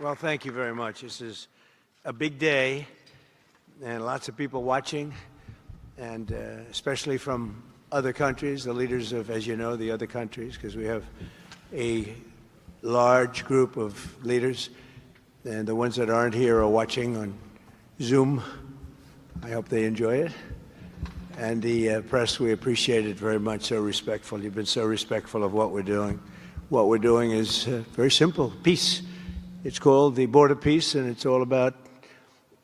Well, thank you very much. This is a big day, and lots of people watching, and especially from other countries, the leaders of, as you know, the other countries, because we have a large group of leaders, and the ones that aren't here are watching on Zoom. I hope they enjoy it. And the press, we appreciate it very much, so respectful. You've been so respectful of what we're doing. What we're doing is very simple, peace. It's called the Board of Peace, and it's all about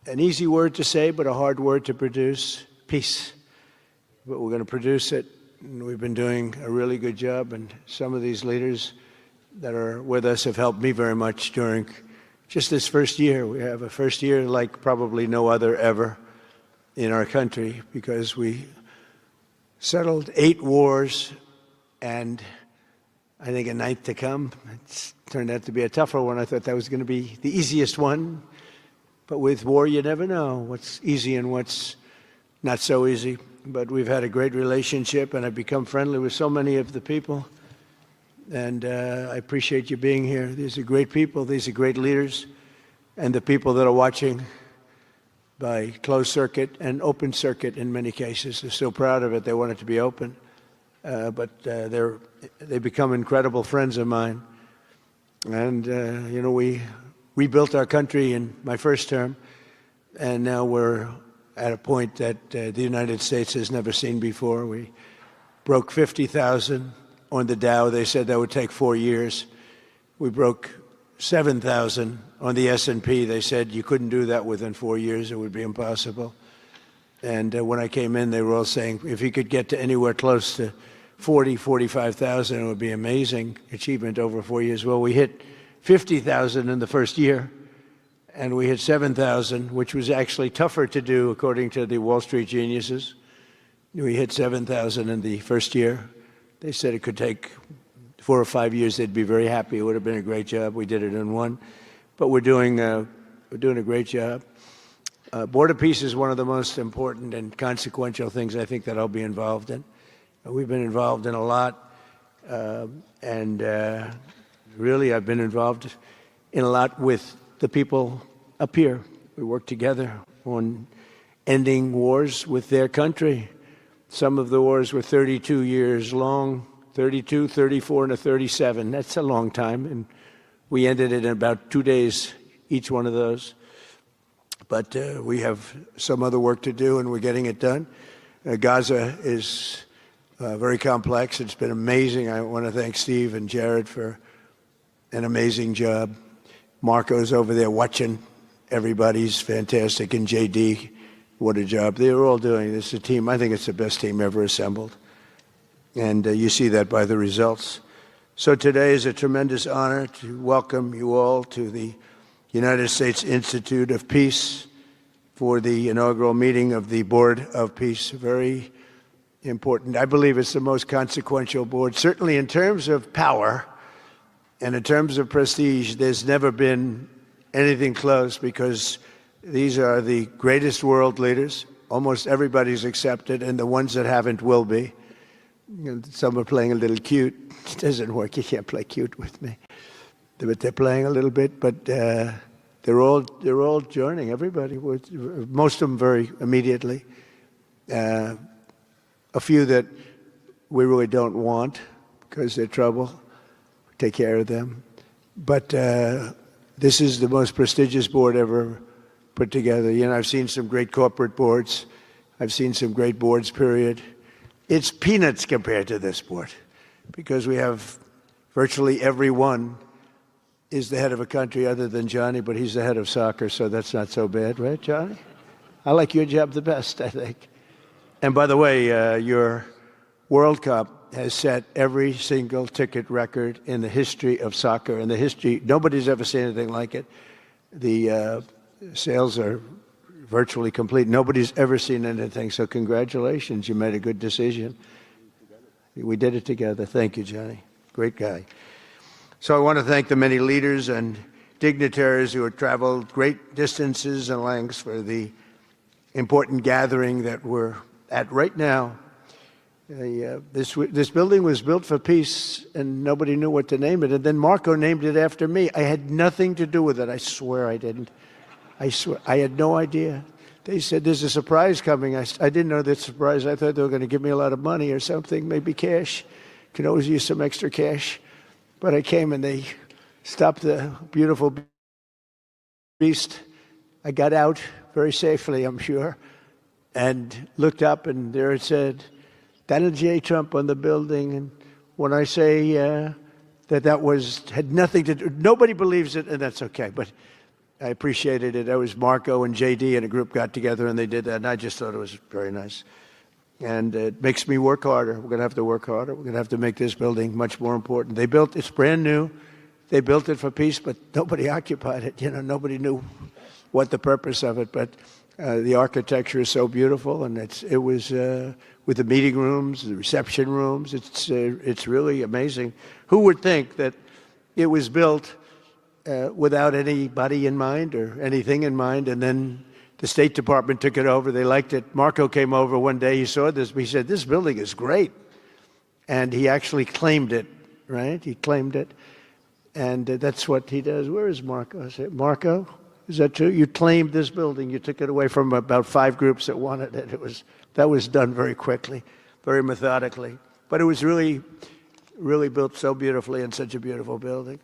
an easy word to say, but a hard word to produce, peace. But we're going to produce it, and we've been doing a really good job, and some of these leaders that are with us have helped me very much during just this first year. We have a first year like probably no other ever in our country, because we settled 8 wars and I think a 9th to come. It's turned out to be a tougher one. I thought that was going to be the easiest one. But with war, you never know what's easy and what's not so easy. But we've had a great relationship, and I've become friendly with so many of the people. And I appreciate you being here. These are great people. These are great leaders. And the people that are watching by closed circuit and open circuit in many cases, they're so proud of it. They want it to be open. But they become incredible friends of mine. And, you know, we rebuilt our country in my first term, and now we're at a point that the United States has never seen before. We broke 50,000 on the Dow. They said that would take 4 years. We broke 7,000 on the S&P. They said you couldn't do that within 4 years. It would be impossible. And when I came in, they were all saying, if you could get to anywhere close to 45,000, it would be amazing achievement over 4 years. Well, we hit 50,000 in the first year, and we hit 7,000, which was actually tougher to do, according to the Wall Street geniuses. We hit 7,000 in the first year. They said it could take 4 or 5 years. They'd be very happy. It would have been a great job. We did it in 1. But we're doing a great job. Board of Peace is one of the most important and consequential things I think that I'll be involved in. We've been involved in a lot, and really I've been involved in a lot with the people up here. We work together on ending wars with their country. Some of the wars were 32 years long, 32, 34, and a 37. That's a long time, and we ended it in about 2 days, each one of those. But we have some other work to do, and we're getting it done. Gaza is very complex. It's been amazing. I want to thank Steve and Jared for an amazing job. Marco's over there watching. Everybody's fantastic. And JD, what a job. They're all doing. This is a team. I think it's the best team ever assembled. And you see that by the results. So today is a tremendous honor to welcome you all to the United States Institute of Peace for the inaugural meeting of the Board of Peace. Very important. I believe it's the most consequential board, certainly in terms of power and in terms of prestige. There's never been anything close, because these are the greatest world leaders. Almost everybody's accepted, and the ones that haven't will be. Some are playing a little cute. It doesn't work. You can't play cute with me. But they're playing a little bit, but they're all joining. Everybody, most of them very immediately. A few that we really don't want because they're trouble. Take care of them. But this is the most prestigious board ever put together. You know, I've seen some great corporate boards. I've seen some great boards, period. It's peanuts compared to this board, because we have virtually everyone is the head of a country other than Johnny, but he's the head of soccer, so that's not so bad, right, Johnny? I like your job the best, I think. And by the way, your World Cup has set every single ticket record in the history of soccer. In the history, nobody's ever seen anything like it. The sales are virtually complete. Nobody's ever seen anything, so congratulations. You made a good decision. We did it together. Thank you, Johnny. Great guy. So I want to thank the many leaders and dignitaries who have traveled great distances and lengths for the important gathering that we're at right now. This building was built for peace, and nobody knew what to name it. And then Marco named it after me. I had nothing to do with it. I swear I didn't. I swear. I had no idea. They said, there's a surprise coming. I didn't know that surprise. I thought they were going to give me a lot of money or something, maybe cash. Could always use some extra cash. But I came and they stopped the beautiful beast. I got out very safely, I'm sure, and looked up, and there it said, Donald J. Trump on the building. And when I say that had nothing to do, nobody believes it, and that's okay. But I appreciated it. That was Marco and JD and a group got together and they did that, and I just thought it was very nice. And it makes me work harder. We're going to have to work harder. We're going to have to make this building much more important. It's brand new. They built it for peace, but nobody occupied it. Nobody knew what the purpose of it. But the architecture is so beautiful, and it was with the meeting rooms, the reception rooms. It's really amazing. Who would think that it was built without anybody in mind or anything in mind, and then the State Department took it over. They liked it. Marco came over one day. He saw this. He said, this building is great. And he actually claimed it, right? He claimed it. And that's what he does. Where is Marco? I said, Marco, is that true? You claimed this building. You took it away from about 5 groups that wanted it. That was done very quickly, very methodically. But it was really, really built so beautifully and such a beautiful building.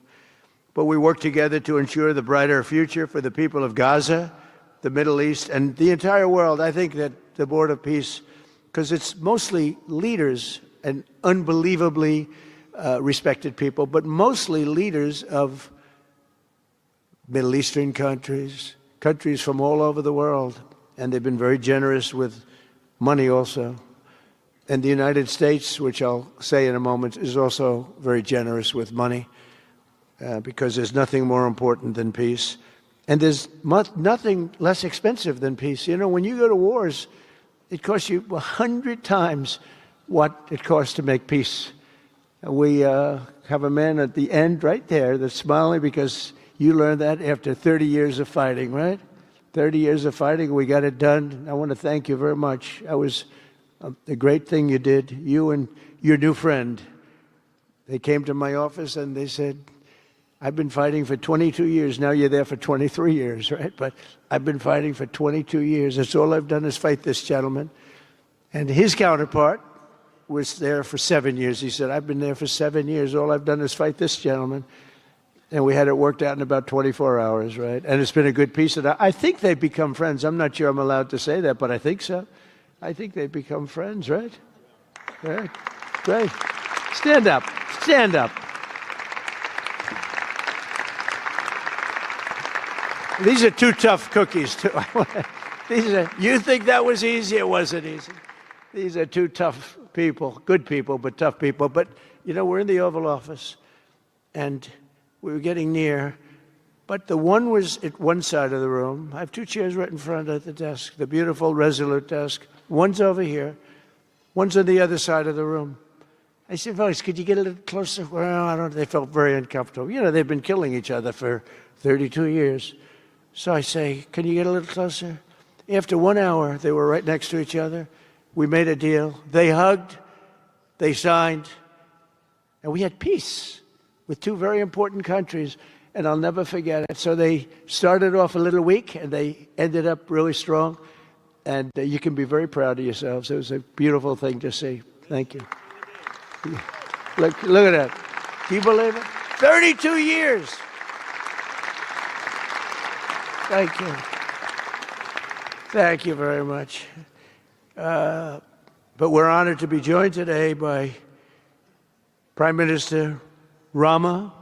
But we worked together to ensure the brighter future for the people of Gaza, the Middle East, and the entire world. I think that the Board of Peace, because it's mostly leaders and unbelievably respected people, but mostly leaders of Middle Eastern countries, countries from all over the world, and they've been very generous with money also. And the United States, which I'll say in a moment, is also very generous with money because there's nothing more important than peace. And there's nothing less expensive than peace. When you go to wars, it costs you 100 times what it costs to make peace. We have a man at the end right there that's smiling because you learned that after 30 years of fighting, right? 30 years of fighting, we got it done. I want to thank you very much. That was a great thing you did. You and your new friend, they came to my office and they said, I've been fighting for 22 years. Now you're there for 23 years, right? But I've been fighting for 22 years. That's all I've done is fight this gentleman. And his counterpart was there for 7 years. He said, I've been there for 7 years. All I've done is fight this gentleman. And we had it worked out in about 24 hours, right? And it's been a good peace. And I think they've become friends. I'm not sure I'm allowed to say that, but I think so. I think they've become friends, right? Right. Great. Stand up. Stand up. These are 2 tough cookies, too. You think that was easy? It wasn't easy. These are 2 tough people, good people, but tough people. But, we're in the Oval Office, and we were getting near. But the one was at one side of the room. I have 2 chairs right in front of the desk, the beautiful, resolute desk. One's over here. One's on the other side of the room. I said, fellas, could you get a little closer? Well, I don't know. They felt very uncomfortable. They've been killing each other for 32 years. So I say, can you get a little closer? After 1 hour, they were right next to each other. We made a deal. They hugged, they signed, and we had peace with 2 very important countries, and I'll never forget it. So they started off a little weak, and they ended up really strong, and you can be very proud of yourselves. It was a beautiful thing to see. Thank you. Look at that. Do you believe it? 32 years. Thank you. Thank you very much. But we're honored to be joined today by Prime Minister Rama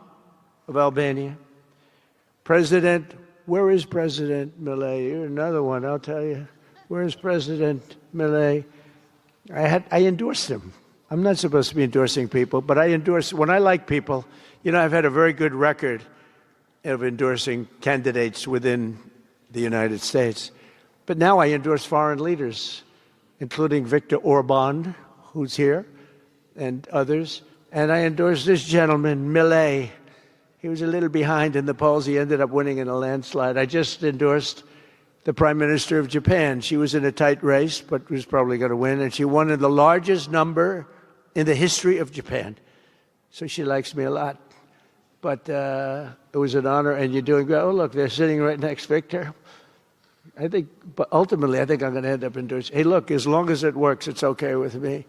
of Albania. Where is President Milei? You're another one, I'll tell you. Where is President Milei? I endorsed him. I'm not supposed to be endorsing people, but when I like people, I've had a very good record of endorsing candidates within the United States. But now I endorse foreign leaders, including Viktor Orban, who's here, and others. And I endorse this gentleman, Milei. He was a little behind in the polls. He ended up winning in a landslide. I just endorsed the Prime Minister of Japan. She was in a tight race, but was probably going to win, and she won in the largest number in the history of Japan. So she likes me a lot. But it was an honor, and you're doing great. Oh, look, they're sitting right next, Victor. But ultimately, I think I'm going to end up endorsing. Hey, look, as long as it works, it's okay with me.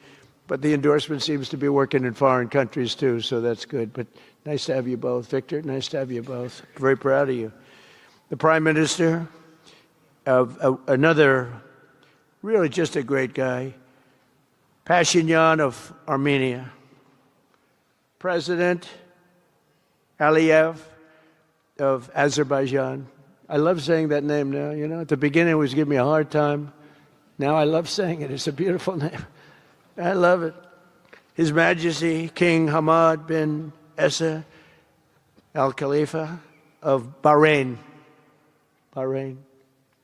But the endorsement seems to be working in foreign countries, too, so that's good. But nice to have you both. Victor, nice to have you both. Very proud of you. The Prime Minister of another, really just a great guy, Pashinyan of Armenia. President Aliyev of Azerbaijan. I love saying that name now. You know, at the beginning it was giving me a hard time. Now I love saying it. It's a beautiful name. I love it. His Majesty King Hamad bin Isa Al Khalifa of Bahrain. Bahrain.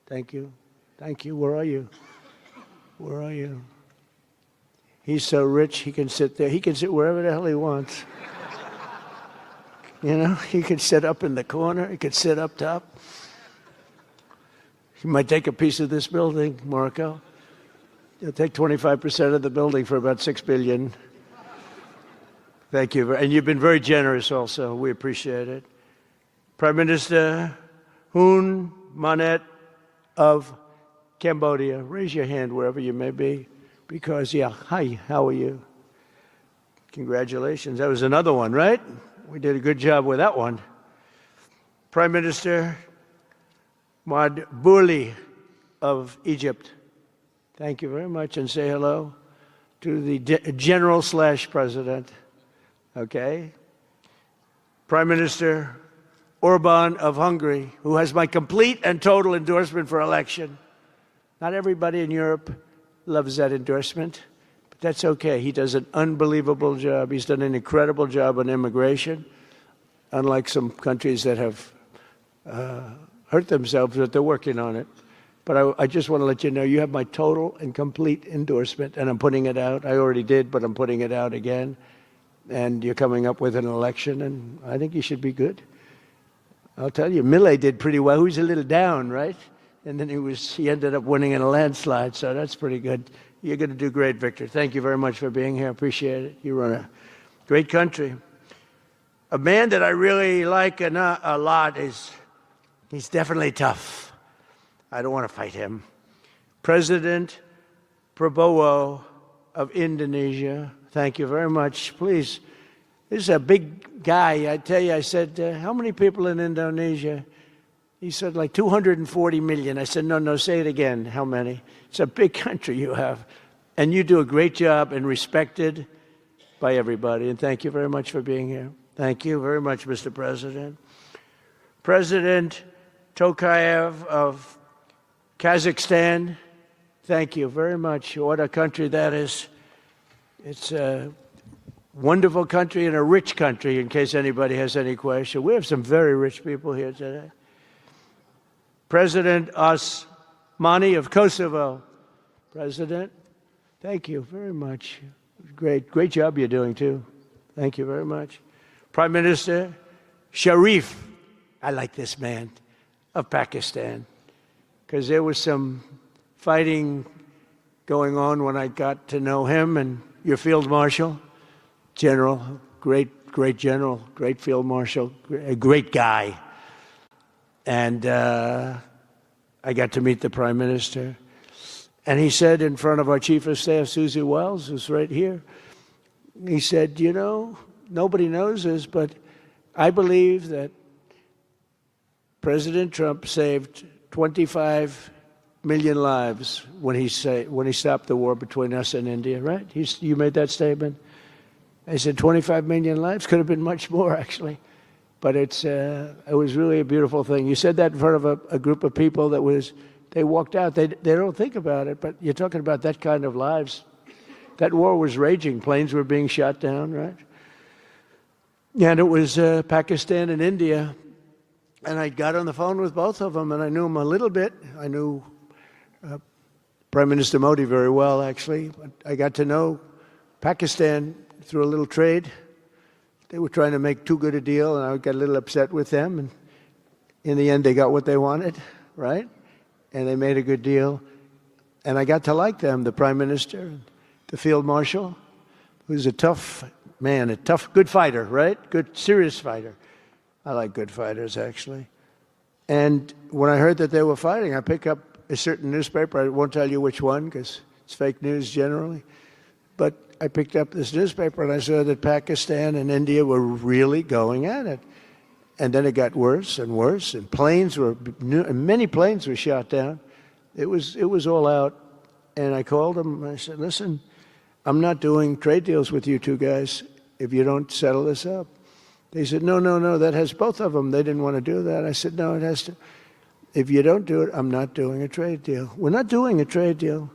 Thank you. Thank you. Where are you? Where are you? He's so rich, he can sit there. He can sit wherever the hell he wants. You know, he could sit up in the corner. He could sit up top. He might take a piece of this building, Marco. He'll take 25% of the building for about $6 billion. Thank you. And you've been very generous also. We appreciate it. Prime Minister Hun Manet of Cambodia. Raise your hand wherever you may be. Because, yeah, hi, how are you? Congratulations. That was another one, right? We did a good job with that one. Prime Minister Madbouli of Egypt. Thank you very much, and say hello to the General/President. Okay. Prime Minister Orban of Hungary, who has my complete and total endorsement for election. Not everybody in Europe loves that endorsement, but that's okay. He does an unbelievable job. He's done an incredible job on immigration, unlike some countries that have hurt themselves, but they're working on it. But I just want to let you know, you have my total and complete endorsement, and I'm putting it out. I already did, but I'm putting it out again. And you're coming up with an election, and I think you should be good. I'll tell you, Millet did pretty well. He was a little down, right? And then he ended up winning in a landslide, so that's pretty good. You're going to do great, Victor. Thank you very much for being here. Appreciate it. You run a great country. A man that I really like a lot he's definitely tough. I don't want to fight him. President Prabowo of Indonesia. Thank you very much. Please, this is a big guy. I tell you, I said, how many people in Indonesia? He said, like 240 million. I said, no, say it again. How many? It's a big country you have. And you do a great job and respected by everybody. And thank you very much for being here. Thank you very much, Mr. President. President Tokayev of Kazakhstan, thank you very much. What a country that is. It's a wonderful country and a rich country, in case anybody has any question. We have some very rich people here today. President Osmani of Kosovo. President, thank you very much. Great job you're doing, too. Thank you very much. Prime Minister Sharif, I like this man, of Pakistan, because there was some fighting going on when I got to know him, and your Field Marshal, General, great General, great Field Marshal, a great guy. And I got to meet the Prime Minister. And he said in front of our Chief of Staff, Susie Wells, who's right here, he said, you know, nobody knows this, but I believe that President Trump saved 25 million lives when he stopped the war between us and India, right? You made that statement? I said 25 million lives? Could have been much more, actually. But it was really a beautiful thing. You said that in front of a group of people they walked out. They don't think about it, but you're talking about that kind of lives. That war was raging. Planes were being shot down, right? And it was Pakistan and India. And I got on the phone with both of them, and I knew them a little bit. I knew Prime Minister Modi very well, actually. But I got to know Pakistan through a little trade. They were trying to make too good a deal, and I got a little upset with them. And in the end, they got what they wanted, right? and they made a good deal. And I got to like them, the Prime Minister, the Field Marshal, who's a tough man, a tough, good fighter, right? Good, serious fighter. I like good fighters, actually. And when I heard that they were fighting, I picked up a certain newspaper. I won't tell you which one because it's fake news generally. But I picked up this newspaper and I saw that Pakistan and India were really going at it. And then it got worse and worse, and many planes were shot down. It was all out. And I called them and I said, listen, I'm not doing trade deals with you two guys if you don't settle this up. They said, no, that has both of them. They didn't want to do that. I said, no, it has to. If you don't do it, I'm not doing a trade deal. We're not doing a trade deal.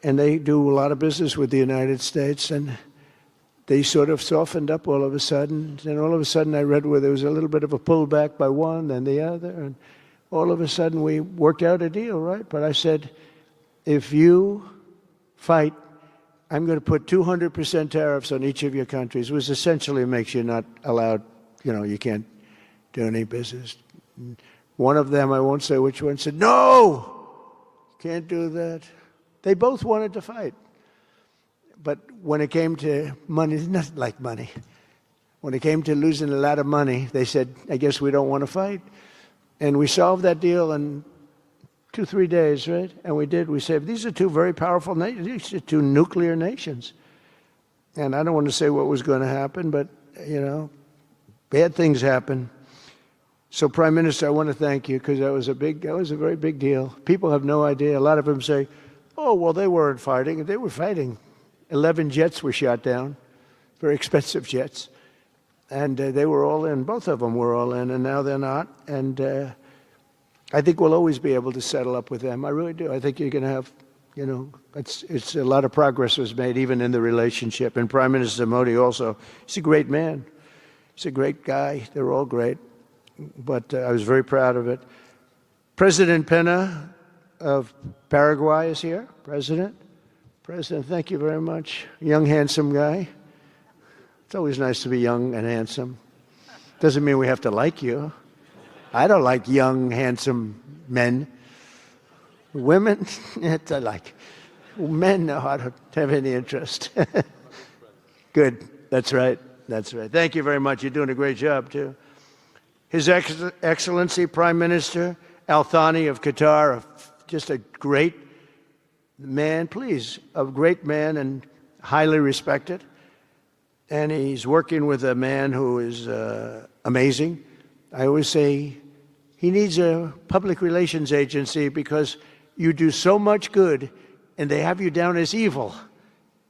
And they do a lot of business with the United States, and they sort of softened up all of a sudden. And all of a sudden I read where there was a little bit of a pullback by one and the other, and all of a sudden we worked out a deal, right? But I said, if you fight, I'm going to put 200% tariffs on each of your countries, which essentially makes you not allowed, you can't do any business. One of them, I won't say which one, said, no, can't do that. They both wanted to fight. But when it came to money, it's not like money. When it came to losing a lot of money, they said, I guess we don't want to fight. And we solved that deal in 2-3 days, right? And we did. We said, these are two very powerful nations. These are two nuclear nations. And I don't want to say what was going to happen, but, bad things happen. So, Prime Minister, I want to thank you because that was a very big deal. People have no idea. A lot of them say, oh, well, they weren't fighting. They were fighting. 11 jets were shot down, very expensive jets. And they were all in. Both of them were all in, and now they're not. And I think we'll always be able to settle up with them. I really do. I think you're going to have, it's a lot of progress was made even in the relationship. And Prime Minister Modi also, he's a great man. He's a great guy. They're all great. But I was very proud of it. President Pena of Paraguay is here. President, thank you very much. Young, handsome guy. It's always nice to be young and handsome. Doesn't mean we have to like you. I don't like young, handsome men. Women, I like. Men, no, I don't have any interest. Good. That's right. Thank you very much. You're doing a great job, too. His Excellency Prime Minister Al Thani of Qatar, just a great man, a great man and highly respected. And he's working with a man who is amazing. I always say he needs a public relations agency because you do so much good and they have you down as evil.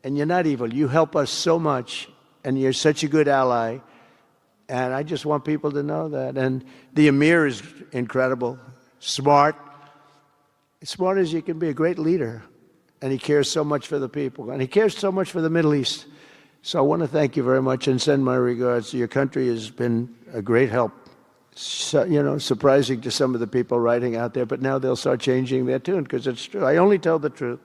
And you're not evil. You help us so much and you're such a good ally. And I just want people to know that. And the Emir is incredible, smart as you can be, a great leader. And he cares so much for the people. And he cares so much for the Middle East. So I want to thank you very much and send my regards. Your country has been a great help. So, surprising to some of the people writing out there, but now they'll start changing their tune because it's true. I only tell the truth.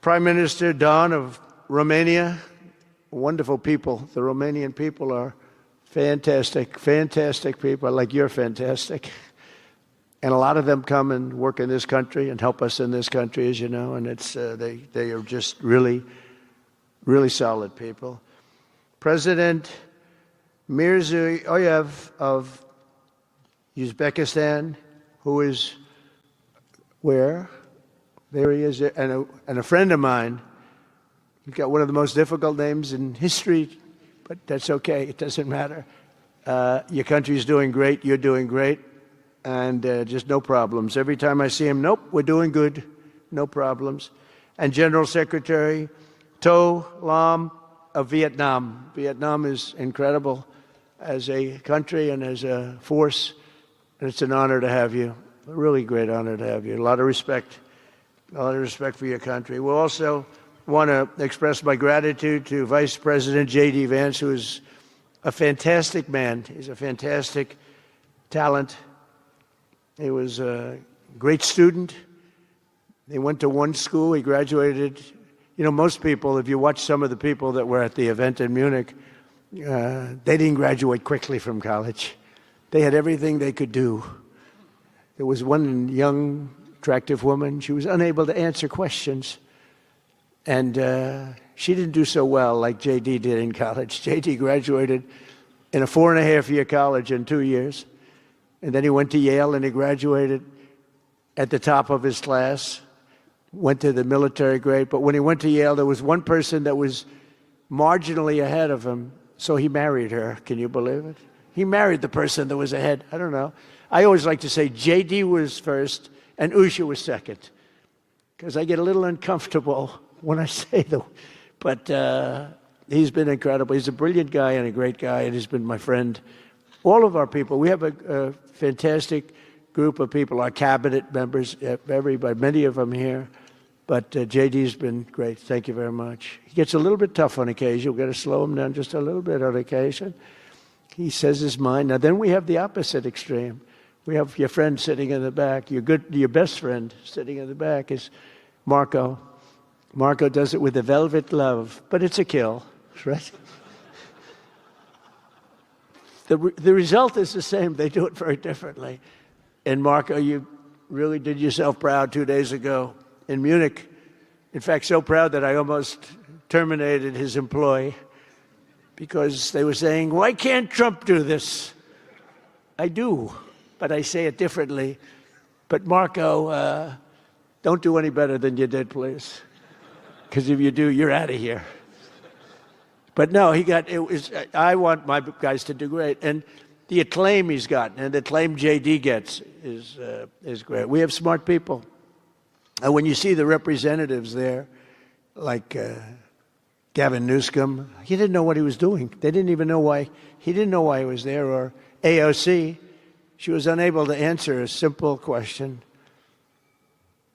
Prime Minister Don of Romania, wonderful people. The Romanian people are fantastic people, like you're fantastic. And a lot of them come and work in this country and help us in this country, as you know, and it's they are just really, really solid people. President Mirziyoyev of Uzbekistan, who is where? There he is, and a friend of mine. He's got one of the most difficult names in history, but that's okay. It doesn't matter. Your country's doing great. You're doing great. And just no problems. Every time I see him, nope, we're doing good. No problems. And General Secretary To Lam of Vietnam. Vietnam is incredible as a country and as a force. And it's an honor to have you. A really great honor to have you. A lot of respect. A lot of respect for your country. We'll also want to express my gratitude to Vice President J.D. Vance, who is a fantastic man. He's a fantastic talent. He was a great student. He went to one school. He graduated. Most people, if you watch some of the people that were at the event in Munich, they didn't graduate quickly from college. They had everything they could do. There was one young, attractive woman. She was unable to answer questions. And she didn't do so well like J.D. did in college. J.D. graduated in a 4.5-year college in 2 years. And then he went to Yale and he graduated at the top of his class, went to the military grade. But when he went to Yale, there was one person that was marginally ahead of him, so he married her. Can you believe it? He married the person that was ahead. I don't know. I always like to say J.D. was first and Usha was second, because I get a little uncomfortable when I say that. But he's been incredible. He's a brilliant guy and a great guy, and he's been my friend. All of our people, we have a fantastic group of people, our cabinet members, everybody, many of them here. But J.D.'s been great. Thank you very much. He gets a little bit tough on occasion. We've got to slow him down just a little bit on occasion. He says his mind. Now, then we have the opposite extreme. We have your friend sitting in the back. Your best friend sitting in the back is Marco. Marco does it with a velvet glove, but it's a kill, right? The result is the same. They do it very differently. And Marco, you really did yourself proud 2 days ago in Munich. In fact, so proud that I almost terminated his employ because they were saying, why can't Trump do this? I do, but I say it differently. But Marco, don't do any better than you did, please. Because if you do, you're out of here. But no, I want my guys to do great. And the acclaim he's gotten and the acclaim J.D. gets is great. We have smart people. And when you see the representatives there, like Gavin Newsom, he didn't know what he was doing. They didn't even know why. He didn't know why he was there. Or AOC, she was unable to answer a simple question.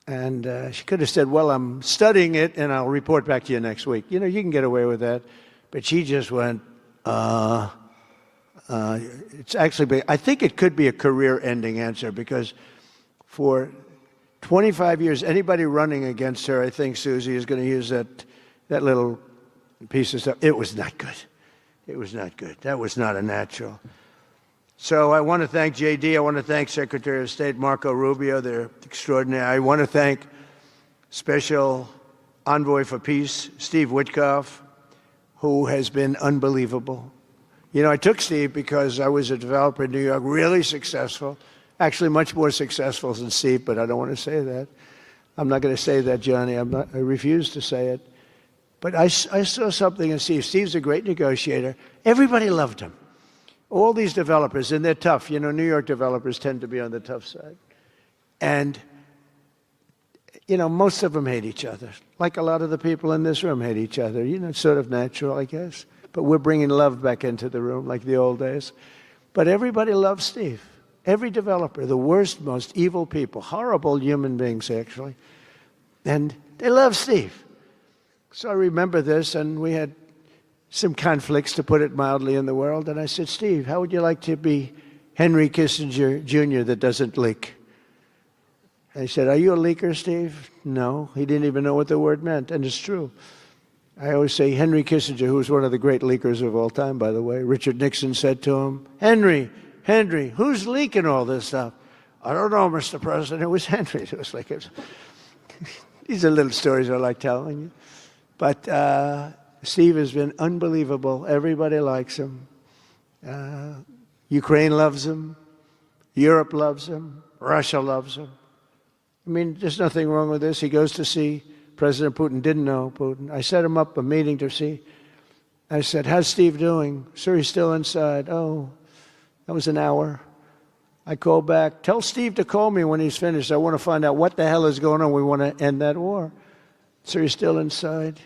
And she could have said, well, I'm studying it, and I'll report back to you next week. You know, you can get away with that. But she just went, it's actually, I think it could be a career-ending answer, because for 25 years, anybody running against her, I think Susie is going to use that little piece of stuff. It was not good. It was not good. That was not a natural. So I want to thank J.D. I want to thank Secretary of State Marco Rubio. They're extraordinary. I want to thank Special Envoy for Peace, Steve Witkoff, who has been unbelievable. You know, I took Steve because I was a developer in New York, really successful, actually much more successful than Steve, but I don't want to say that. I'm not going to say that, Johnny. I refuse to say it. But I saw something in Steve. Steve's a great negotiator. Everybody loved him. All these developers, and they're tough. You know, New York developers tend to be on the tough side. And, you know, most of them hate each other. Like a lot of the people in this room hate each other. You know, it's sort of natural, I guess. But we're bringing love back into the room like the old days. But everybody loves Steve. Every developer, the worst, most evil people, horrible human beings, actually. And they love Steve. So I remember this, and we had some conflicts, to put it mildly, in the world. And I said, Steve, how would you like to be Henry Kissinger Jr. that doesn't leak? And he said, are you a leaker, Steve? No. He didn't even know what the word meant, and it's true. I always say Henry Kissinger, who was one of the great leakers of all time, by the way. Richard Nixon said to him, Henry, who's leaking all this stuff? I don't know, Mr. President. It was Henry. It was like, these are little stories I like telling you. But Steve has been unbelievable. Everybody likes him. Ukraine loves him. Europe loves him. Russia loves him. I mean, there's nothing wrong with this. He goes to see President Putin. Didn't know Putin. I set him up a meeting to see. I said, how's Steve doing? Sir, he's still inside. Oh, that was an hour. I called back. Tell Steve to call me when he's finished. I want to find out what the hell is going on. We want to end that war. Sir, he's still inside.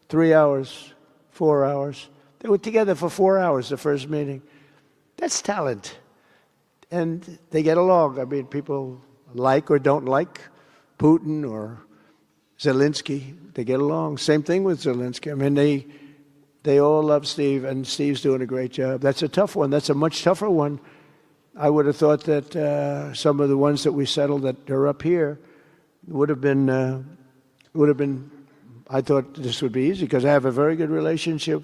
3 hours, 4 hours. They were together for 4 hours, the first meeting. That's talent. And they get along. I mean, people like or don't like Putin or Zelensky. They get along. Same thing with Zelensky. I mean, they all love Steve, and Steve's doing a great job. That's a tough one. That's a much tougher one. I would have thought that some of the ones that we settled that are up here would have been, I thought this would be easy, because I have a very good relationship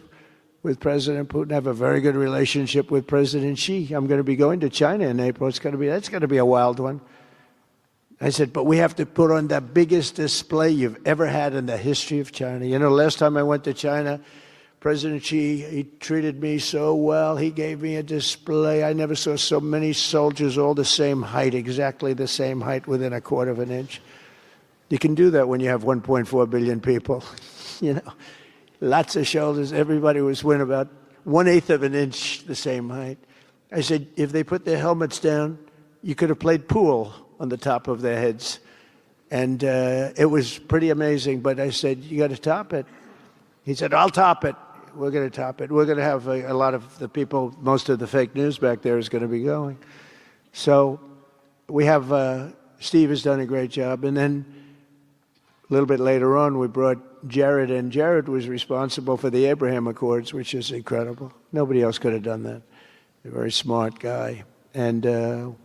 with President Putin. I have a very good relationship with President Xi. I'm going to be going to China in April. That's going to be a wild one. I said, but we have to put on the biggest display you've ever had in the history of China. You know, last time I went to China, President Xi, he treated me so well. He gave me a display. I never saw so many soldiers all the same height, exactly the same height within a quarter of an inch. You can do that when you have 1.4 billion people. You know, lots of shoulders. Everybody was within about 1/8 of an inch the same height. I said, if they put their helmets down, you could have played pool on the top of their heads. And it was pretty amazing. But I said, you got to top it. He said, I'll top it. We're going to top it. We're going to have a lot of the people, most of the fake news back there is going to be going. So we have, Steve has done a great job. And then a little bit later on, we brought Jared in. Jared was responsible for the Abraham Accords, which is incredible. Nobody else could have done that. A very smart guy. And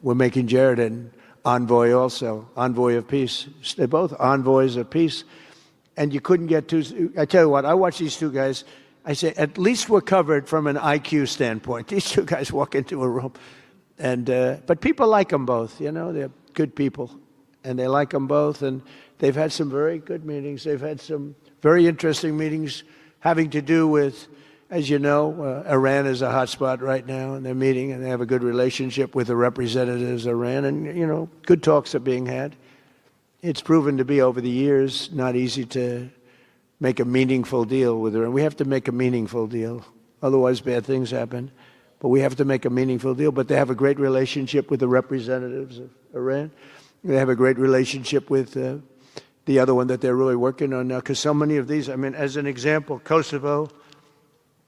we're making Jared an envoy also, envoy of peace. They're both envoys of peace. And you couldn't get two. I tell you what, I watch these two guys. I say, at least we're covered from an IQ standpoint. These two guys walk into a room. And but people like them both, you know. They're good people. And they like them both. And they've had some very good meetings. They've had some very interesting meetings having to do with, as you know, Iran is a hot spot right now. And they're meeting. And they have a good relationship with the representatives of Iran. And, you know, good talks are being had. It's proven to be, over the years, not easy to make a meaningful deal with Iran. We have to make a meaningful deal. Otherwise, bad things happen. But we have to make a meaningful deal. But they have a great relationship with the representatives of Iran. They have a great relationship with the other one that they're really working on now. Because so many of these, I mean, as an example, Kosovo,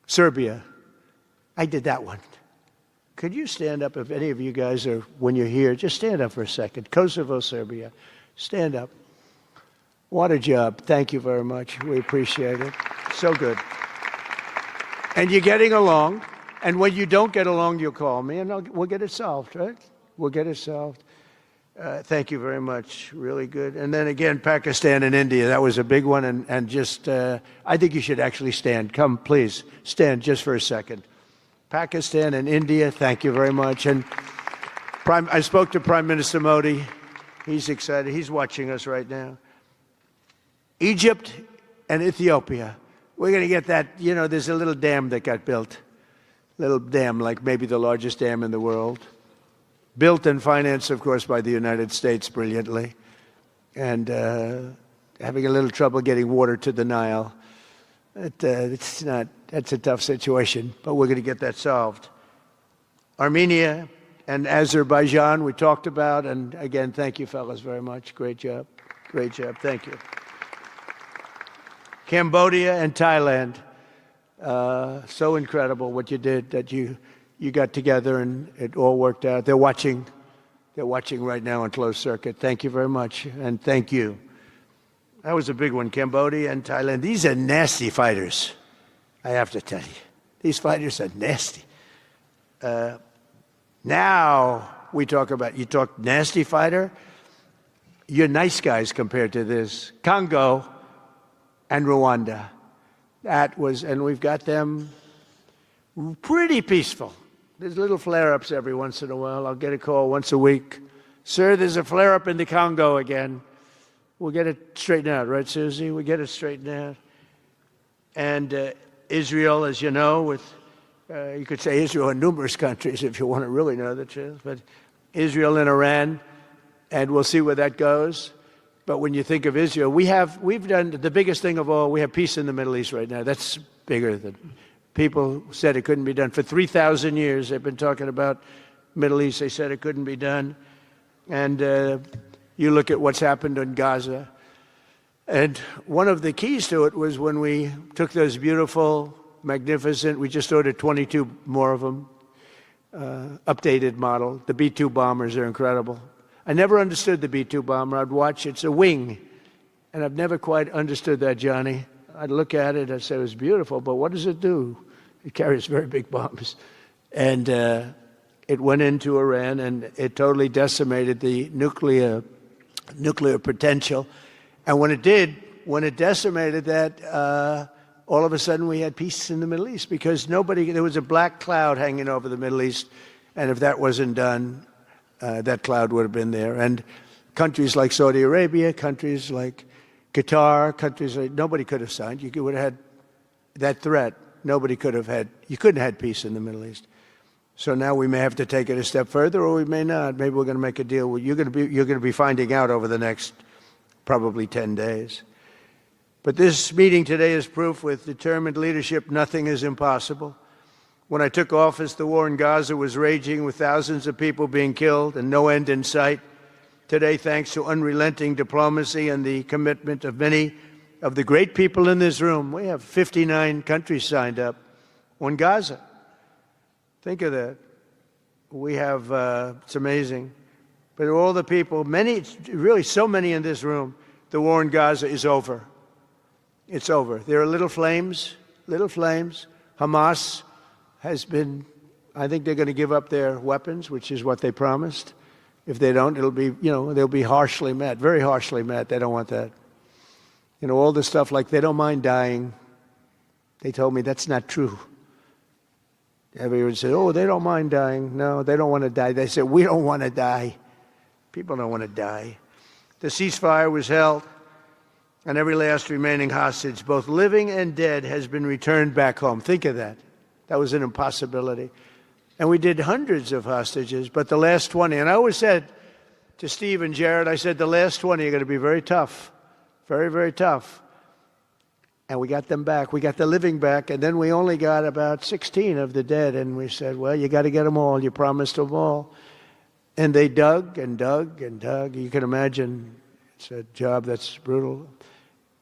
Serbia. I did that one. Could you stand up, if any of you guys are, when you're here, just stand up for a second. Kosovo, Serbia. Stand up. What a job. Thank you very much. We appreciate it. So good. And you're getting along. And when you don't get along, you'll call me, and we'll get it solved, right? We'll get it solved. Thank you very much. Really good. And then again, Pakistan and India. That was a big one. And just, I think you should actually stand. Come, please. Stand just for a second. Pakistan and India, thank you very much. And I spoke to Prime Minister Modi. He's excited. He's watching us right now. Egypt and Ethiopia. We're going to get that. You know, there's a little dam that got built. Little dam, like maybe the largest dam in the world. Built and financed, of course, by the United States brilliantly. And having a little trouble getting water to the Nile. That's a tough situation, but we're going to get that solved. Armenia and Azerbaijan, we talked about. And again, thank you, fellas, very much. Great job. Great job. Thank you. Cambodia and Thailand. So incredible what you did, that you got together and it all worked out. They're watching right now on closed circuit. Thank you very much, and thank you. That was a big one, Cambodia and Thailand. These are nasty fighters, I have to tell you. These fighters are nasty. Now we talk about, you talk nasty fighter, you're nice guys compared to this. Congo and Rwanda. That was, and we've got them pretty peaceful. There's little flare-ups every once in a while. I'll get a call once a week. Sir, there's a flare-up in the Congo again. We'll get it straightened out, right, Susie? We'll get it straightened out. And Israel, as you know, with, you could say Israel and numerous countries if you want to really know the truth, but Israel and Iran, and we'll see where that goes. But when you think of Israel, we've done the biggest thing of all. We have peace in the Middle East right now. That's bigger than people said it couldn't be done. For 3,000 years, they've been talking about Middle East. They said it couldn't be done. And you look at what's happened in Gaza. And one of the keys to it was when we took those beautiful, magnificent, we just ordered 22 more of them, updated model. The B-2 bombers are incredible. I never understood the B-2 bomber. I'd watch, it's a wing. And I've never quite understood that, Johnny. I'd look at it, I'd say it was beautiful, but what does it do? It carries very big bombs. And it went into Iran, and it totally decimated the nuclear potential. And when it did, when it decimated that, all of a sudden we had peace in the Middle East, because there was a black cloud hanging over the Middle East, and if that wasn't done, that cloud would have been there. And countries like Saudi Arabia, countries like Qatar, countries like nobody could have signed. You would have had that threat. Nobody could have had. You couldn't have had peace in the Middle East. So now we may have to take it a step further, or we may not. Maybe we're going to make a deal. You're going to be finding out over the next probably 10 days. But this meeting today is proof with determined leadership nothing is impossible. When I took office, the war in Gaza was raging with thousands of people being killed and no end in sight. Today, thanks to unrelenting diplomacy and the commitment of many of the great people in this room, we have 59 countries signed up on Gaza. Think of that. We have, it's amazing. But all the people, many, really so many in this room, the war in Gaza is over. It's over. There are little flames, little flames. Hamas has been, I think they're going to give up their weapons, which is what they promised. If they don't, it'll be, they'll be harshly met, very harshly met. They don't want that. All the stuff like they don't mind dying. They told me that's not true. Everyone said, oh, they don't mind dying. No, they don't want to die. They said, we don't want to die. People don't want to die. The ceasefire was held, and every last remaining hostage, both living and dead, has been returned back home. Think of that. That was an impossibility. And we did hundreds of hostages, but the last 20, and I always said to Steve and Jared, I said, the last 20 are going to be very tough, very, very tough. And we got them back. We got the living back, and then we only got about 16 of the dead, and we said, well, you got to get them all. You promised them all. And they dug and dug and dug. You can imagine it's a job that's brutal.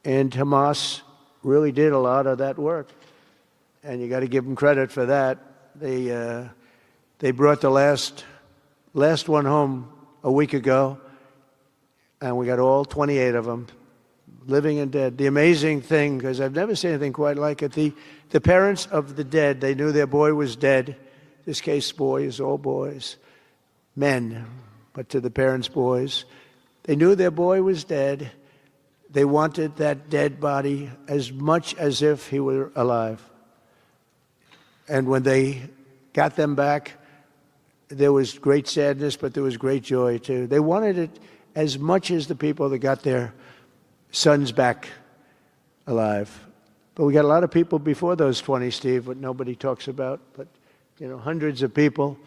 And Hamas really did a lot of that work. And you got to give them credit for that. They brought the last one home a week ago, and we got all 28 of them, living and dead. The amazing thing, because I've never seen anything quite like it, the parents of the dead, they knew their boy was dead. This case, boys, all boys, men, but to the parents' boys. They knew their boy was dead. They wanted that dead body as much as if he were alive. And when they got them back, there was great sadness, but there was great joy, too. They wanted it as much as the people that got their sons back alive. But we got a lot of people before those 20, Steve, what nobody talks about. But, hundreds of people.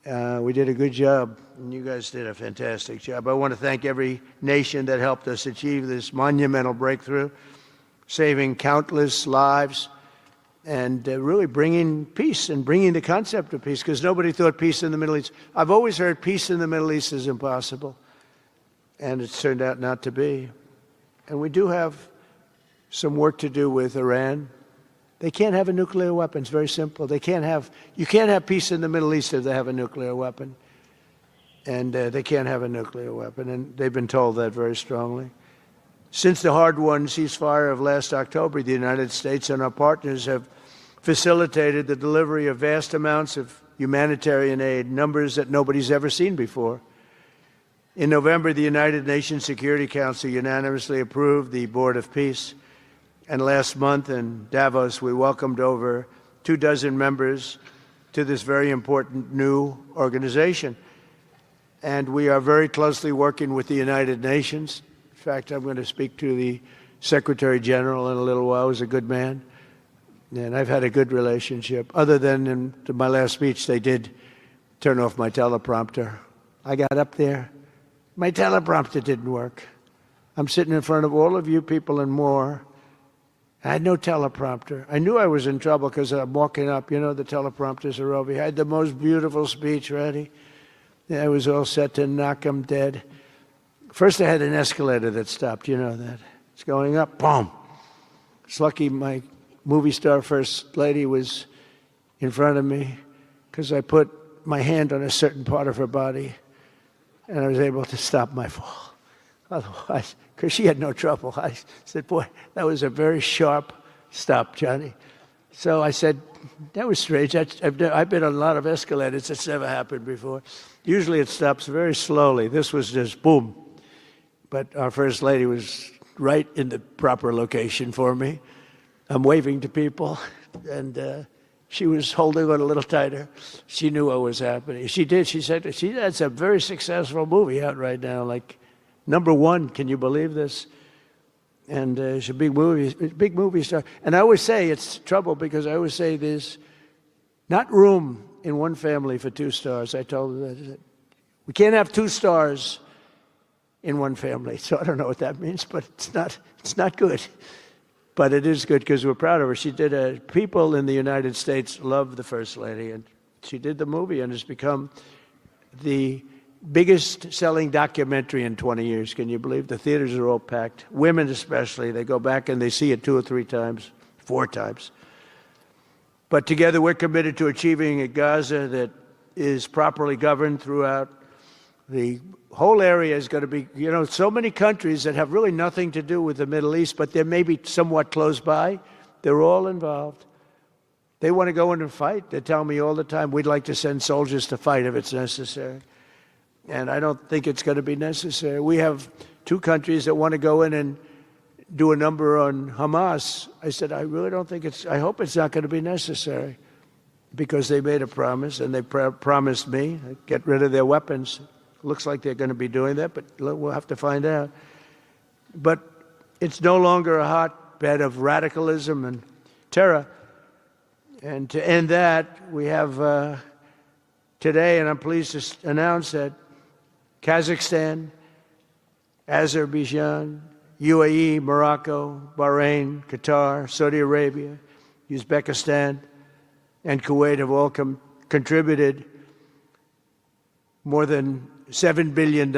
We did a good job, and you guys did a fantastic job. I want to thank every nation that helped us achieve this monumental breakthrough, saving countless lives, and really bringing peace and bringing the concept of peace, because nobody thought peace in the Middle East. I've always heard peace in the Middle East is impossible, and it's turned out not to be. And we do have some work to do with Iran. They can't have a nuclear weapon. It's very simple. You can't have peace in the Middle East if they have a nuclear weapon. And they can't have a nuclear weapon, and they've been told that very strongly. Since the hard-won ceasefire of last October, the United States and our partners have facilitated the delivery of vast amounts of humanitarian aid, numbers that nobody's ever seen before. In November, the United Nations Security Council unanimously approved the Board of Peace. And last month in Davos, we welcomed over 24 members to this very important new organization. And we are very closely working with the United Nations. In fact, I'm going to speak to the Secretary General in a little while. He's a good man. And I've had a good relationship. Other than in my last speech, they did turn off my teleprompter. I got up there. My teleprompter didn't work. I'm sitting in front of all of you people and more. I had no teleprompter. I knew I was in trouble because I'm walking up. The teleprompters are over here. I had the most beautiful speech ready. I was all set to knock them dead. First, I had an escalator that stopped. You know that. It's going up. Boom. It's lucky my movie star first lady was in front of me because I put my hand on a certain part of her body, and I was able to stop my fall. Otherwise, because she had no trouble. I said, boy, that was a very sharp stop, Johnny. So I said, that was strange. I've been on a lot of escalators. It's never happened before. Usually it stops very slowly. This was just boom. But our First Lady was right in the proper location for me. I'm waving to people, and she was holding on a little tighter. She knew what was happening. She did. She said, that's a very successful movie out right now, like #1. Can you believe this? And she's a big movie star. And I always say it's trouble because I always say there's not room in one family for 2 stars. I told her that. We can't have 2 stars in one family. So I don't know what that means, but it's not good. But it is good because we're proud of her. She did people in the United States love the First Lady, and she did the movie and has become the biggest selling documentary in 20 years. Can you believe? The theaters are all packed. Women especially, they go back and they see it 2 or 3 times, 4 times. But together we're committed to achieving a Gaza that is properly governed throughout. The whole area is going to be, so many countries that have really nothing to do with the Middle East, but they're maybe somewhat close by. They're all involved. They want to go in and fight. They tell me all the time, we'd like to send soldiers to fight if it's necessary. And I don't think it's going to be necessary. We have 2 countries that want to go in and do a number on Hamas. I said, I really don't think I hope it's not going to be necessary because they made a promise and they promised me get rid of their weapons. Looks like they're going to be doing that, but we'll have to find out. But it's no longer a hotbed of radicalism and terror. And to end that, we have today, and I'm pleased to announce that Kazakhstan, Azerbaijan, UAE, Morocco, Bahrain, Qatar, Saudi Arabia, Uzbekistan, and Kuwait have all contributed more than $7 billion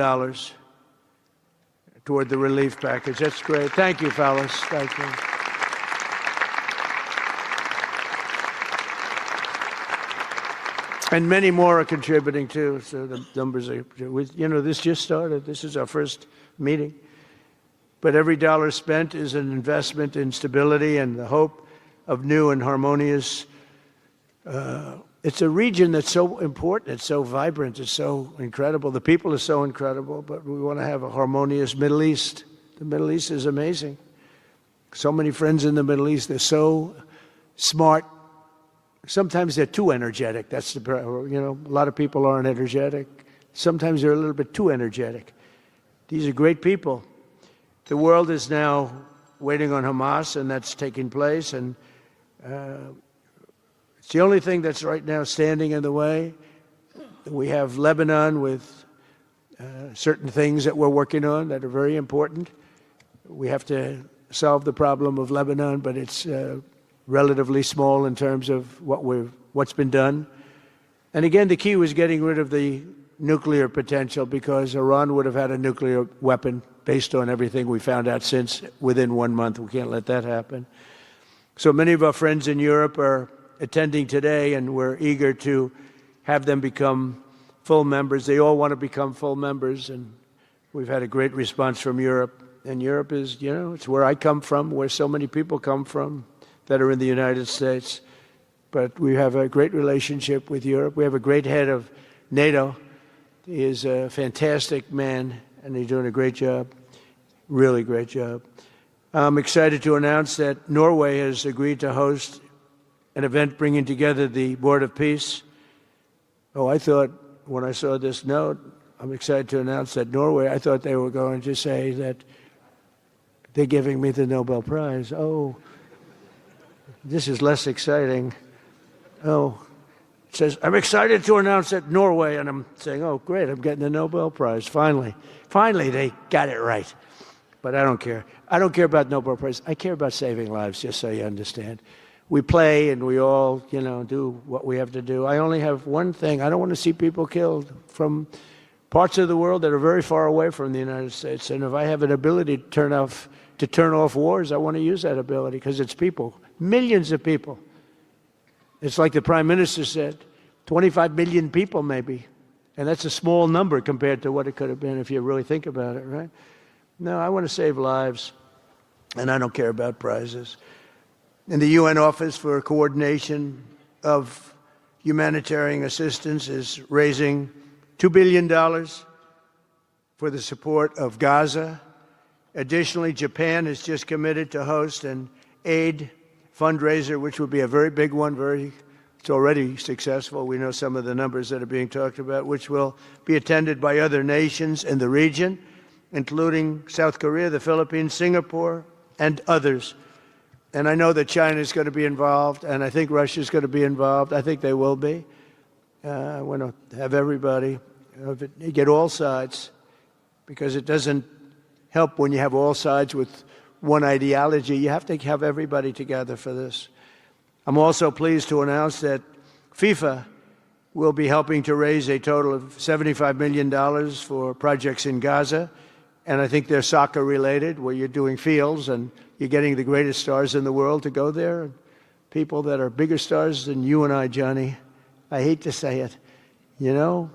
toward the relief package. That's great. Thank you, fellas. Thank you. And many more are contributing too. So the numbers are, this just started. This is our first meeting. But every dollar spent is an investment in stability and the hope of new and harmonious. It's a region that's so important. It's so vibrant. It's so incredible. The people are so incredible, but we want to have a harmonious Middle East. The Middle East is amazing. So many friends in the Middle East. They're so smart. Sometimes they're too energetic. That's a lot of people aren't energetic. Sometimes they're a little bit too energetic. These are great people. The world is now waiting on Hamas, and that's taking place. And it's the only thing that's right now standing in the way. We have Lebanon with certain things that we're working on that are very important. We have to solve the problem of Lebanon, but it's relatively small in terms of what's been done. And again, the key was getting rid of the nuclear potential because Iran would have had a nuclear weapon based on everything we found out since within 1 month. We can't let that happen. So many of our friends in Europe are attending today, and we're eager to have them become full members. They all want to become full members, and we've had a great response from Europe. And Europe is, it's where I come from, where so many people come from that are in the United States. But we have a great relationship with Europe. We have a great head of NATO. He is a fantastic man, and he's doing a great job, really great job. I'm excited to announce that Norway has agreed to host an event bringing together the Board of Peace. Oh, I thought when I saw this note, I'm excited to announce that Norway, I thought they were going to say that they're giving me the Nobel Prize. Oh, this is less exciting. Oh, it says, I'm excited to announce that Norway, and I'm saying, oh, great, I'm getting the Nobel Prize, finally. Finally, they got it right. But I don't care. I don't care about Nobel Prize. I care about saving lives, just so you understand. We play and we all, do what we have to do. I only have one thing. I don't want to see people killed from parts of the world that are very far away from the United States. And if I have an ability to turn off wars, I want to use that ability because it's people, millions of people. It's like the Prime Minister said, 25 million people maybe. And that's a small number compared to what it could have been if you really think about it, right? No, I want to save lives, and I don't care about prizes. And the UN Office for Coordination of Humanitarian Assistance is raising $2 billion for the support of Gaza. Additionally, Japan has just committed to host an aid fundraiser, which would be a very big one. It's already successful. We know some of the numbers that are being talked about, which will be attended by other nations in the region. including South Korea, the Philippines, Singapore, and others. And I know that China is going to be involved, and I think Russia is going to be involved. I think they will be. I want to have everybody, get all sides, because it doesn't help when you have all sides with one ideology. You have to have everybody together for this. I'm also pleased to announce that FIFA will be helping to raise a total of $75 million for projects in Gaza. And I think they're soccer related, where you're doing fields and you're getting the greatest stars in the world to go there. People that are bigger stars than you and I, Johnny. I hate to say it. You know,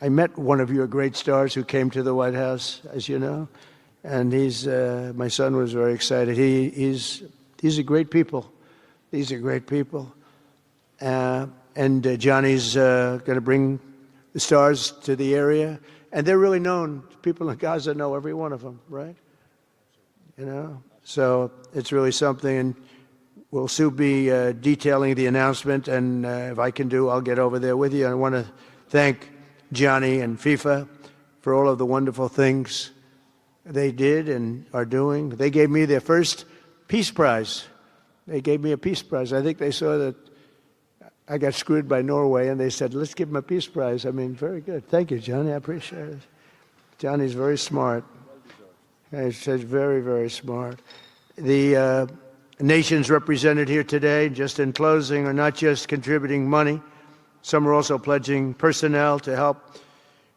I met one of your great stars who came to the White House, as you know. And my son was very excited. These are great people. These are great people. And Johnny's going to bring the stars to the area. And they're really known. People in Gaza know every one of them, right? You know? So it's really something. And we'll soon be detailing the announcement. And if I can I'll get over there with you. I want to thank Johnny and FIFA for all of the wonderful things they did and are doing. They gave me their first Peace Prize. They gave me a Peace Prize. I think they saw that I got screwed by Norway, and they said, let's give him a Peace Prize. I mean, very good. Thank you, Johnny. I appreciate it. Johnny's very smart. He's very, very smart. The nations represented here today, just in closing, are not just contributing money. Some are also pledging personnel to help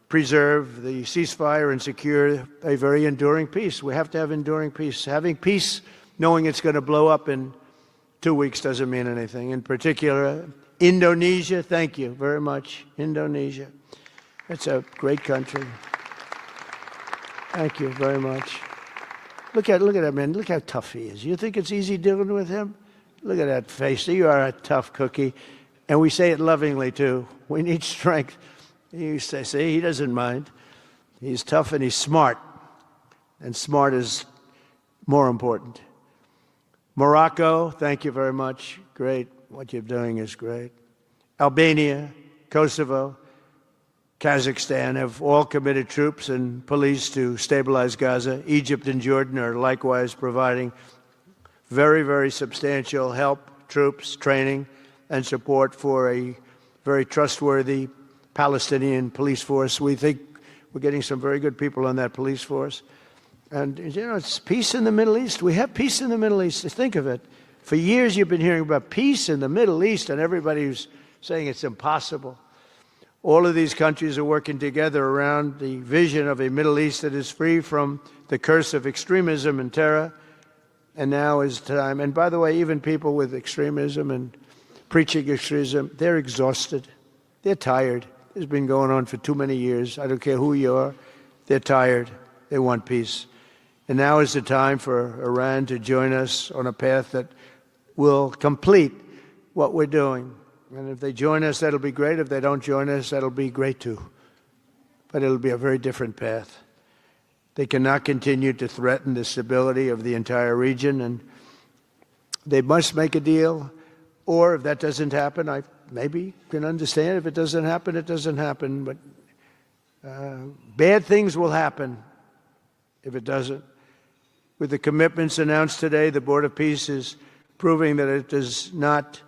preserve the ceasefire and secure a very enduring peace. We have to have enduring peace. Having peace, knowing it's going to blow up in 2 weeks, doesn't mean anything. In particular, Indonesia, thank you very much. Indonesia. It's a great country. Thank you very much. Look at that man. Look how tough he is. You think it's easy dealing with him? Look at that face. You are a tough cookie. And we say it lovingly, too. We need strength. You say, see, he doesn't mind. He's tough and he's smart. And smart is more important. Morocco, thank you very much. Great. What you're doing is great. Albania, Kosovo, Kazakhstan have all committed troops and police to stabilize Gaza. Egypt and Jordan are likewise providing very, very substantial help, troops, training, and support for a very trustworthy Palestinian police force. We think we're getting some very good people on that police force. And, you know, it's peace in the Middle East. We have peace in the Middle East. Think of it. For years you've been hearing about peace in the Middle East, and everybody's saying it's impossible. All of these countries are working together around the vision of a Middle East that is free from the curse of extremism and terror. And now is time. And by the way, even people with extremism and preaching extremism, they're exhausted. They're tired. It's been going on for too many years. I don't care who you are. They're tired. They want peace. And now is the time for Iran to join us on a path that will complete what we're doing. And if they join us, that'll be great. If they don't join us, that'll be great too. But it'll be a very different path. They cannot continue to threaten the stability of the entire region, and they must make a deal. Or if that doesn't happen, I maybe can understand. If it doesn't happen, it doesn't happen. But bad things will happen if it doesn't. With the commitments announced today, the Board of Peace is proving that it does not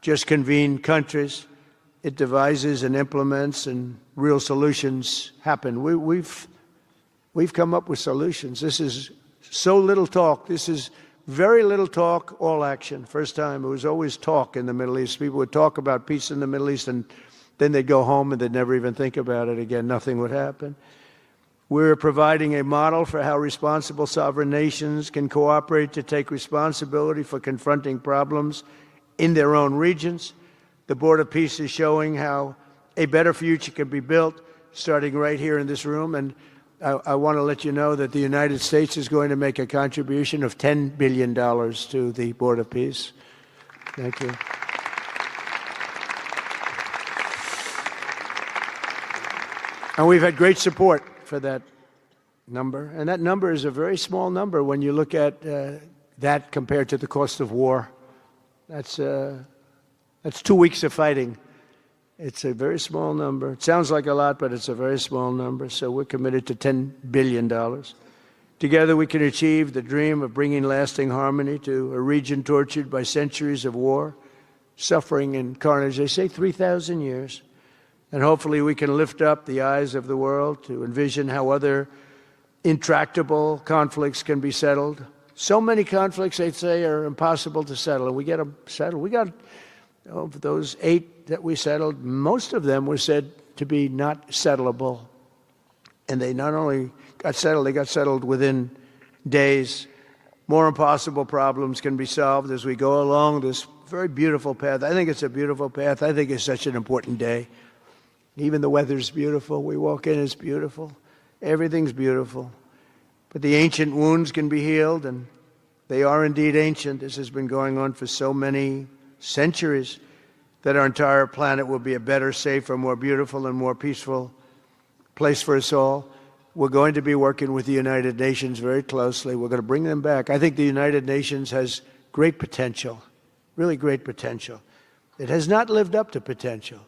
just convene countries. It devises and implements, and real solutions happen. We've come up with solutions. This is so little talk. This is very little talk, all action. First time, it was always talk in the Middle East. People would talk about peace in the Middle East, and then they'd go home and they'd never even think about it again. Nothing would happen. We're providing a model for how responsible sovereign nations can cooperate to take responsibility for confronting problems in their own regions. The Board of Peace is showing how a better future can be built, starting right here in this room. And I want to let you know that the United States is going to make a contribution of $10 billion to the Board of Peace. Thank you. And we've had great support for that number. And that number is a very small number when you look at that compared to the cost of war. That's 2 weeks of fighting. It's a very small number. It sounds like a lot, but it's a very small number. So we're committed to $10 billion. Together we can achieve the dream of bringing lasting harmony to a region tortured by centuries of war, suffering, and carnage. They say 3,000 years. And hopefully we can lift up the eyes of the world to envision how other intractable conflicts can be settled. So many conflicts, they'd say, are impossible to settle, and we get them settled. We got, of those 8 that we settled, most of them were said to be not settleable. And they not only got settled, they got settled within days. More impossible problems can be solved as we go along this very beautiful path. I think it's a beautiful path. I think it's such an important day. Even the weather's beautiful. We walk in, it's beautiful. Everything's beautiful. But the ancient wounds can be healed, and they are indeed ancient. This has been going on for so many centuries that our entire planet will be a better, safer, more beautiful, and more peaceful place for us all. We're going to be working with the United Nations very closely. We're going to bring them back. I think the United Nations has great potential, really great potential. It has not lived up to potential.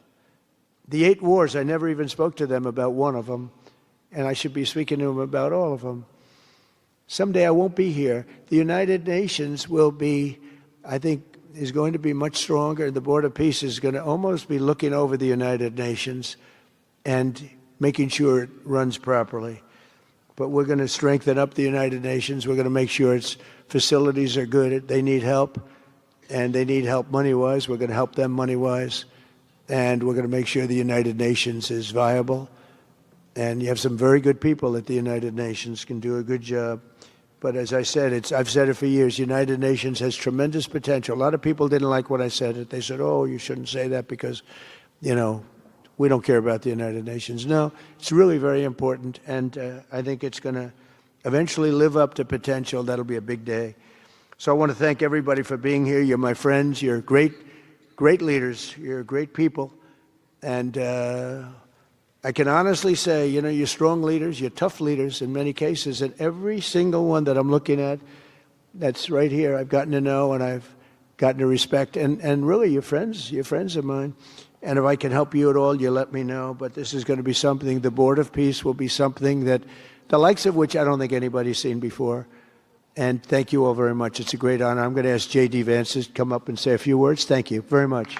The 8 wars, I never even spoke to them about one of them, and I should be speaking to them about all of them. Someday I won't be here. The United Nations will be, I think, is going to be much stronger. The Board of Peace is going to almost be looking over the United Nations and making sure it runs properly. But we're going to strengthen up the United Nations. We're going to make sure its facilities are good. They need help, and they need help money-wise. We're going to help them money-wise. And we're going to make sure the United Nations is viable. And you have some very good people at the United Nations, can do a good job. But as I said, I've said it for years, United Nations has tremendous potential. A lot of people didn't like when I said it. They said, oh, you shouldn't say that because, you know, we don't care about the United Nations. No, it's really very important, and I think it's going to eventually live up to potential. That'll be a big day. So I want to thank everybody for being here. You're my friends. You're great leaders. You're great people. And I can honestly say, you know, you're strong leaders, you're tough leaders in many cases, and every single one that I'm looking at that's right here, I've gotten to know and I've gotten to respect. And really, you're friends of mine. And if I can help you at all, you let me know. But this is going to be something, the Board of Peace will be something that, the likes of which I don't think anybody's seen before. And thank you all very much. It's a great honor. I'm going to ask J.D. Vance to come up and say a few words. Thank you very much.